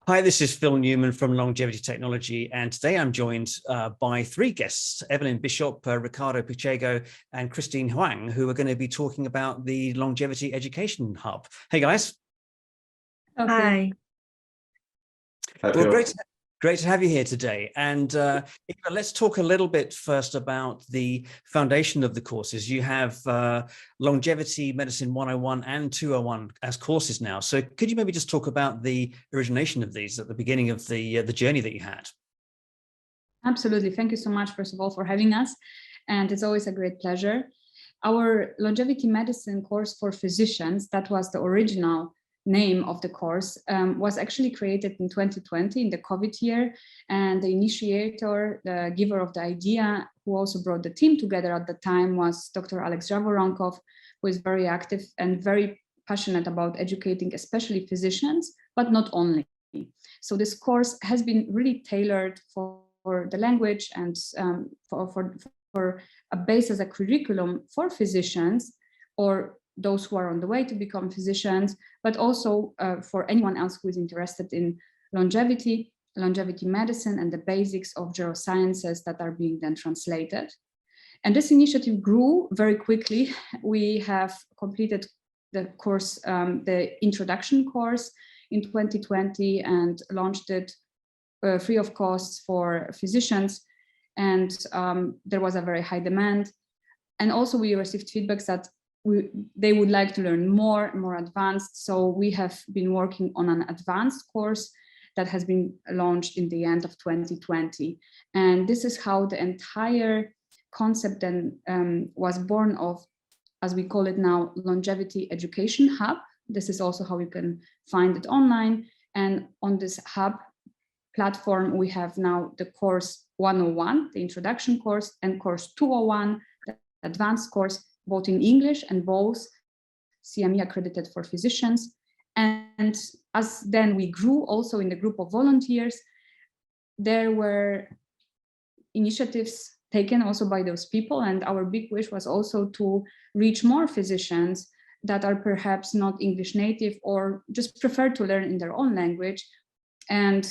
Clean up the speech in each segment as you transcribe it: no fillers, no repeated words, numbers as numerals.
Hi, this is Phil Newman from Longevity.Technology, and today I'm joined by three guests, Evelyn Bishop, Ricardo Pichego, and Christine Huang, who are going to be talking about the Longevity Education Hub. Hey, guys. Okay. Hi. Well, great to have you here today. And let's talk a little bit first about the foundation of the courses. You have Longevity Medicine 101 and 201 as courses now. So could you maybe just talk about the origination of these at the beginning of the journey that you had? Absolutely. Thank you so much, first of all, for having us. And it's always a great pleasure. Our Longevity Medicine course for physicians, that was the original name of the course, was actually created in 2020 in the COVID year, and the initiator, the giver of the idea, who also brought the team together at the time, was Dr. Alex Javoronkov, who is very active and very passionate about educating especially physicians, but not only. So this course has been really tailored for the language and for a base as a curriculum for physicians or those who are on the way to become physicians, but also for anyone else who is interested in longevity medicine, and the basics of gerosciences that are being then translated. And this initiative grew very quickly. We have completed the course, the introduction course in 2020, and launched it free of cost for physicians. And there was a very high demand. And also we received feedbacks that they would like to learn more advanced. So we have been working on an advanced course that has been launched in the end of 2020. And this is how the entire concept then was born of, as we call it now, Longevity Education Hub. This is also how you can find it online. And on this hub platform, we have now the course 101, the introduction course, and course 201, the advanced course, both in English and both CME accredited for physicians. And as then we grew also in the group of volunteers, there were initiatives taken also by those people. And our big wish was also to reach more physicians that are perhaps not English native or just prefer to learn in their own language. And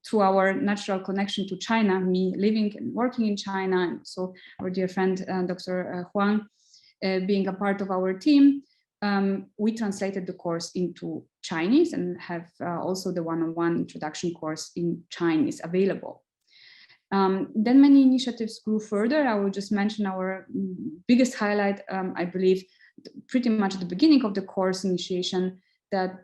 through our natural connection to China, me living and working in China, and so our dear friend, Dr. Huang, being a part of our team, we translated the course into Chinese and have also the one-on-one introduction course in Chinese available. Then many initiatives grew further. I will just mention our biggest highlight, I believe, pretty much at the beginning of the course initiation, that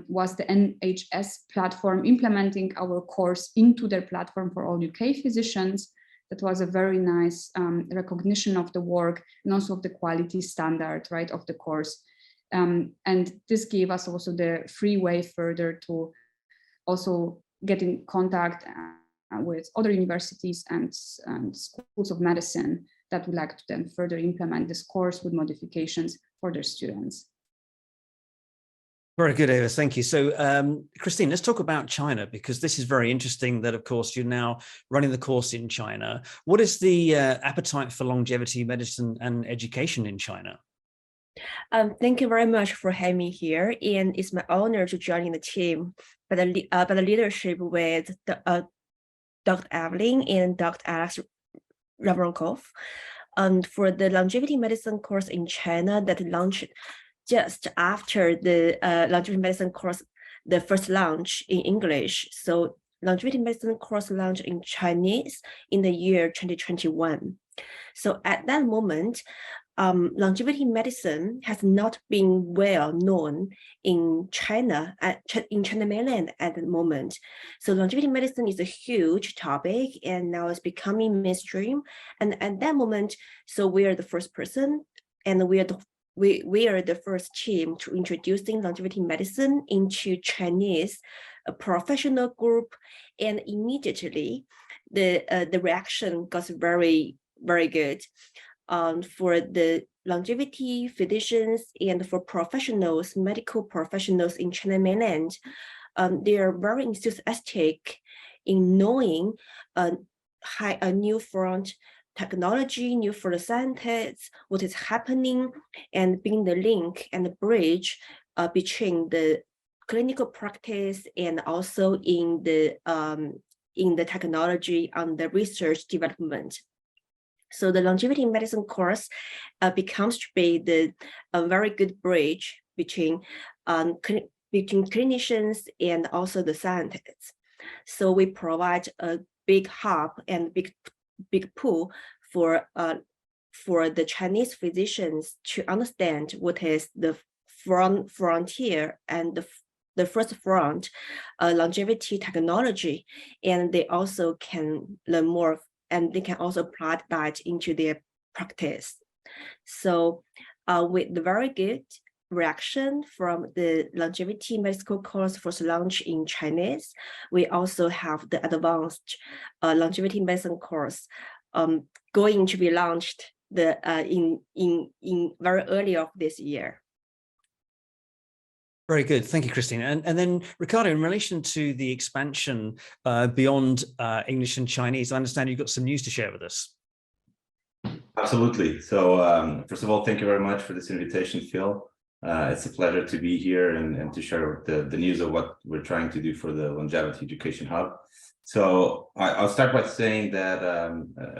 was the NHS platform implementing our course into their platform for all UK physicians. That was a very nice recognition of the work and also of the quality standard, right, of the course. And this gave us also the free way further to also get in contact with other universities and schools of medicine that would like to then further implement this course with modifications for their students. Very good, Eva. Thank you. So, Christine, let's talk about China, because this is very interesting that, of course, you're now running the course in China. What is the appetite for longevity medicine and education in China? Thank you very much for having me here, and it's my honor to join the team by the leadership with Dr. Evelyn and Dr. Alex Javoronkov. For the longevity medicine course in China that launched just after the longevity medicine course, the first launch in English. So longevity medicine course launched in Chinese in the year 2021. So at that moment, longevity medicine has not been well known in China, in China mainland at the moment. So longevity medicine is a huge topic, and now it's becoming mainstream. And at that moment, so we are the first person, and we are the first team to introducing longevity medicine into Chinese professional group, and immediately the reaction got very, very good. For the longevity physicians and for professionals, medical professionals in China mainland, they are very enthusiastic in knowing a new front technology, new for the scientists, what is happening, and being the link and the bridge between the clinical practice and also in the technology and the research development. So the longevity medicine course becomes to be a very good bridge between clinicians and also the scientists. So we provide a big hub and big pool for the Chinese physicians to understand what is the frontier and the first front, longevity technology, and they also can learn more, and they can also apply that into their practice. So with the very good reaction from the longevity medical course first launch in Chinese, we also have the advanced longevity medicine course going to be launched in very early of this year. Very good. Thank you, Christine. And then, Ricardo, in relation to the expansion beyond English and Chinese, I understand you've got some news to share with us. Absolutely. So first of all, thank you very much for this invitation, Phil. It's a pleasure to be here and to share the news of what we're trying to do for the Longevity Education Hub. So I'll start by saying that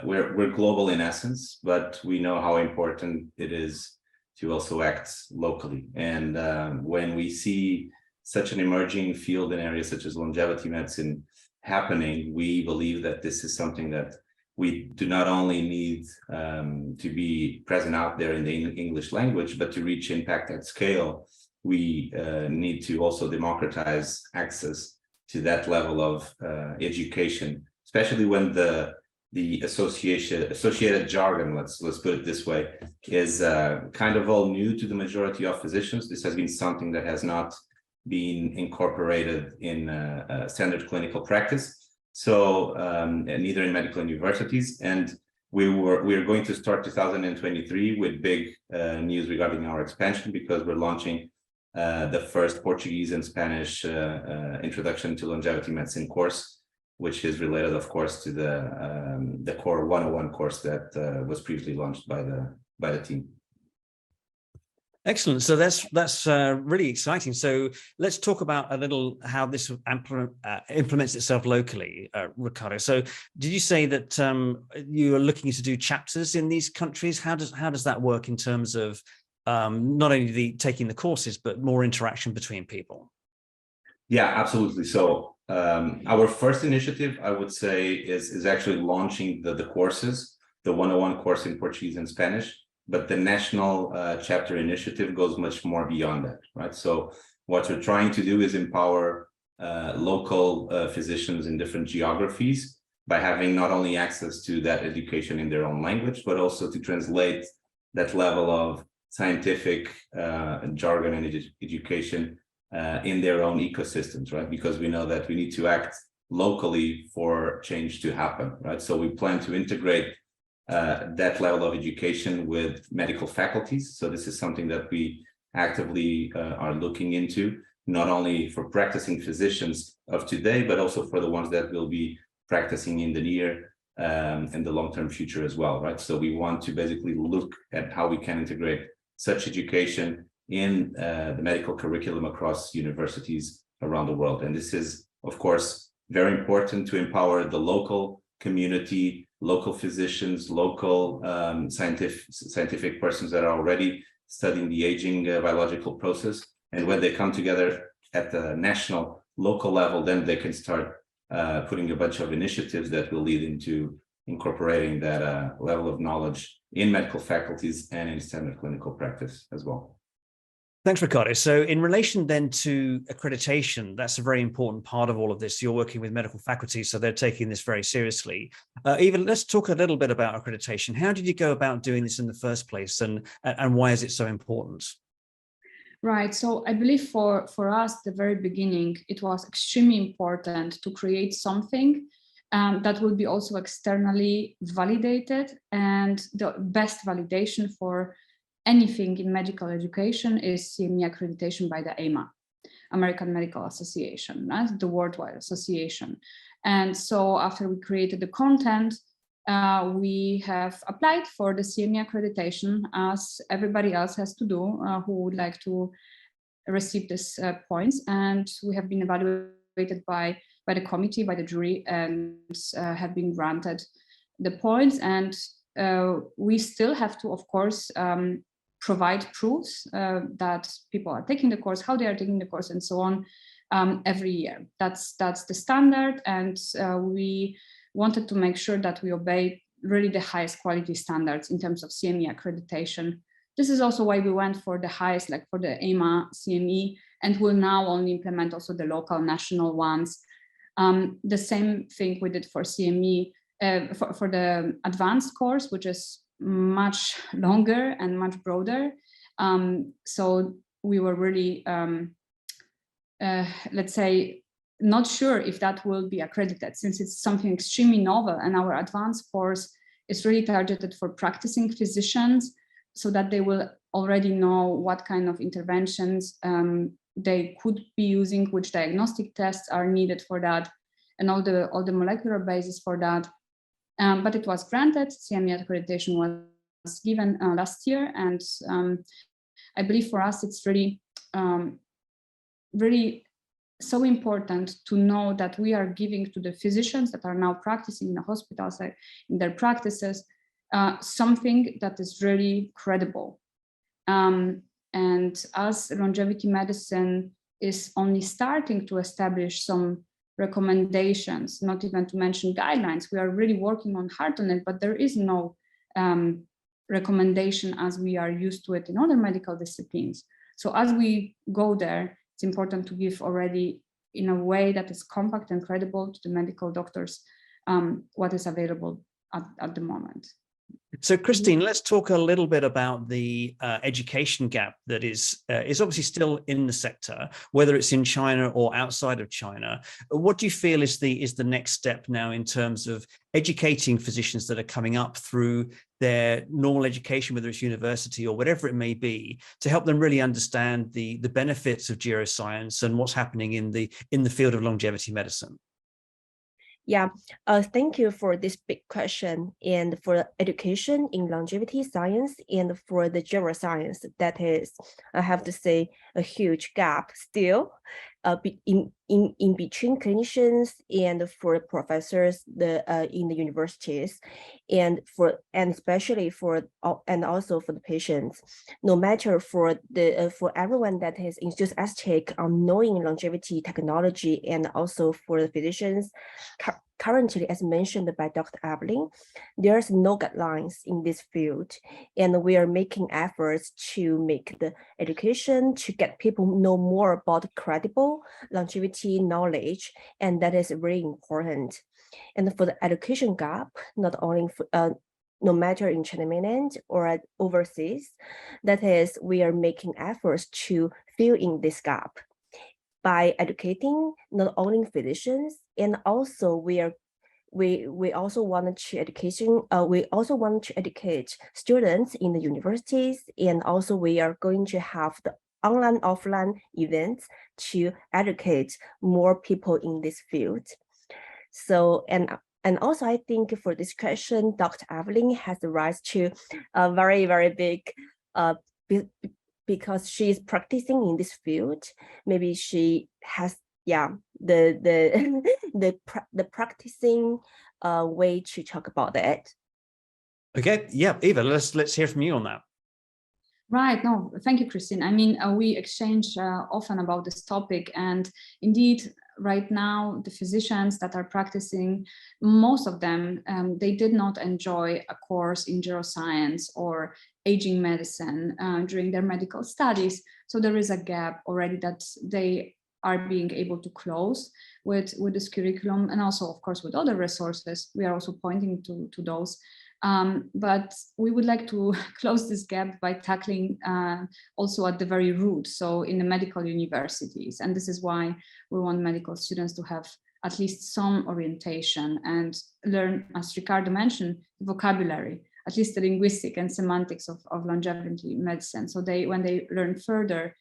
we're global in essence, but we know how important it is to also act locally. And when we see such an emerging field in areas such as longevity medicine happening, we believe that this is something that we do not only need to be present out there in the English language, but to reach impact at scale, we need to also democratize access to that level of education, especially when the associated jargon, let's put it this way, is kind of all new to the majority of physicians. This has been something that has not been incorporated in standard clinical practice. So neither in medical universities, and we are going to start 2023 with big news regarding our expansion, because we're launching the first Portuguese and Spanish introduction to longevity medicine course, which is related, of course, to the core 101 course that was previously launched by the team. Excellent. So that's really exciting. So let's talk about a little how this implements itself locally, Ricardo. So did you say that you are looking to do chapters in these countries? How does that work in terms of not only taking the courses, but more interaction between people? Yeah, absolutely. So our first initiative, I would say, is actually launching the courses, the 101 course in Portuguese and Spanish. But the national chapter initiative goes much more beyond that, right? So what we're trying to do is empower local physicians in different geographies by having not only access to that education in their own language, but also to translate that level of scientific jargon and education in their own ecosystems, right? Because we know that we need to act locally for change to happen, right? So we plan to integrate that level of education with medical faculties. So this is something that we actively are looking into, not only for practicing physicians of today, but also for the ones that will be practicing in the near and the long-term future as well, right? So we want to basically look at how we can integrate such education in the medical curriculum across universities around the world. And this is, of course, very important to empower the local community, local physicians, local scientific persons that are already studying the aging biological process. And when they come together at the national, local level, then they can start putting a bunch of initiatives that will lead into incorporating that level of knowledge in medical faculties and in standard clinical practice as well. Thanks, Ricardo. So in relation then to accreditation, that's a very important part of all of this. You're working with medical faculties, so they're taking this very seriously. Eva, let's talk a little bit about accreditation. How did you go about doing this in the first place, and why is it so important? Right. So I believe for us, the very beginning, it was extremely important to create something that will be also externally validated, and the best validation for anything in medical education is CME accreditation by the AMA, American Medical Association, right? The worldwide association. And so after we created the content, we have applied for the CME accreditation, as everybody else has to do who would like to received these points, and we have been evaluated by the committee, by the jury, and have been granted the points. And we still have to, of course, provide proofs that people are taking the course, how they are taking the course, and so on, every year. That's the standard, and we wanted to make sure that we obey really the highest quality standards in terms of CME accreditation. This is also why we went for the highest, like for the AMA CME, and will now only implement also the local national ones. The same thing we did for CME, for the advanced course, which is much longer and much broader. So we were really, let's say, not sure if that will be accredited, since it's something extremely novel, and our advanced course is really targeted for practicing physicians, so that they will already know what kind of interventions they could be using, which diagnostic tests are needed for that, and all the molecular basis for that. But it was granted. CME accreditation was given last year, and I believe for us it's really, really so important to know that we are giving to the physicians that are now practicing in the hospitals, like in their practices, something that is really credible. And as longevity medicine is only starting to establish some recommendations, not even to mention guidelines, we are really working hard on it, but there is no recommendation as we are used to it in other medical disciplines. So as we go there, it's important to give already in a way that is compact and credible to the medical doctors what is available at the moment. So, Christine, let's talk a little bit about the education gap that is obviously still in the sector, whether it's in China or outside of China. What do you feel is the next step now in terms of educating physicians that are coming up through their normal education, whether it's university or whatever it may be, to help them really understand the benefits of geroscience and what's happening in the field of longevity medicine? Yeah, thank you for this big question. And for education in longevity science and for the geroscience, that is, I have to say, a huge gap still in between clinicians and for professors in the universities, and especially for and also for the patients. No matter for everyone that is enthusiastic on knowing longevity technology, and also for the physicians. Currently, as mentioned by Dr. Evelyn, there's no guidelines in this field, and we are making efforts to make the education to get people know more about credible longevity knowledge, and that is really important. And for the education gap, not only for, no matter in China mainland or overseas, that is, we are making efforts to fill in this gap by educating not only physicians, and also we also wanted to educate students in the universities, and also we are going to have the online offline events to educate more people in this field. So and also I think for this question, Dr. Evelyn has the right to a very, very big because she is practicing in this field. Maybe she has the practicing way to talk about that. Okay, yeah, Eva, let's hear from you on that. Right. No, thank you, Christine. I mean, we exchange often about this topic, and indeed, right now, the physicians that are practicing, most of them, they did not enjoy a course in geroscience or aging medicine during their medical studies. So there is a gap already that they are being able to close with this curriculum, and also, of course, with other resources. We are also pointing to those. But we would like to close this gap by tackling also at the very root, so in the medical universities. And this is why we want medical students to have at least some orientation and learn, as Ricardo mentioned, vocabulary, at least the linguistic and semantics of longevity medicine. So when they learn further,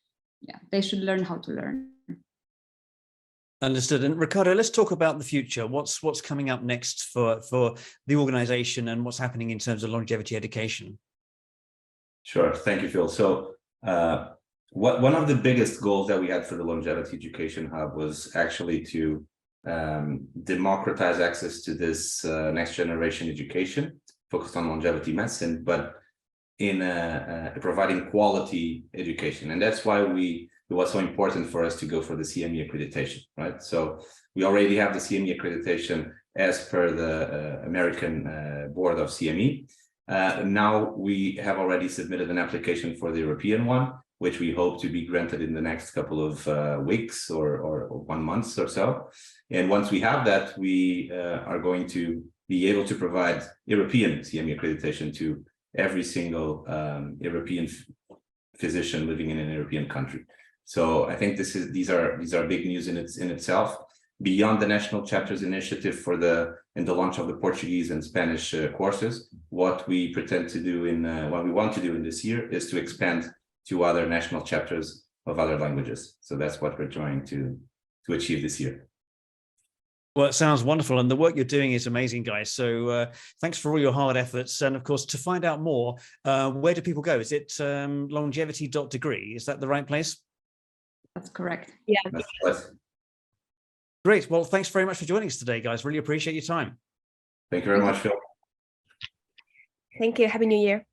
they should learn how to learn. Understood. And Ricardo, let's talk about the future. What's coming up next for the organization, and what's happening in terms of longevity education? Sure. Thank you, Phil. So one of the biggest goals that we had for the Longevity Education Hub was actually to democratize access to this next generation education focused on longevity medicine, but in providing quality education. And that's why it was so important for us to go for the CME accreditation, right? So we already have the CME accreditation as per the American board of CME. Now we have already submitted an application for the European one, which we hope to be granted in the next couple of weeks or 1 month or so. And once we have that, we are going to be able to provide European CME accreditation to every single European physician living in an European country. So I think these are big news in itself. Beyond the national chapters initiative for the launch of the Portuguese and Spanish courses, what we pretend to do what we want to do in this year is to expand to other national chapters of other languages. So that's what we're trying to achieve this year. Well, it sounds wonderful, and the work you're doing is amazing, guys. So thanks for all your hard efforts. And of course, to find out more, where do people go? Is it Longevity.Degree? Is that the right place? That's correct. Yeah. That's Great. Well, thanks very much for joining us today, guys. Really appreciate your time. Thank you very much, Phil. Thank you. Happy New Year.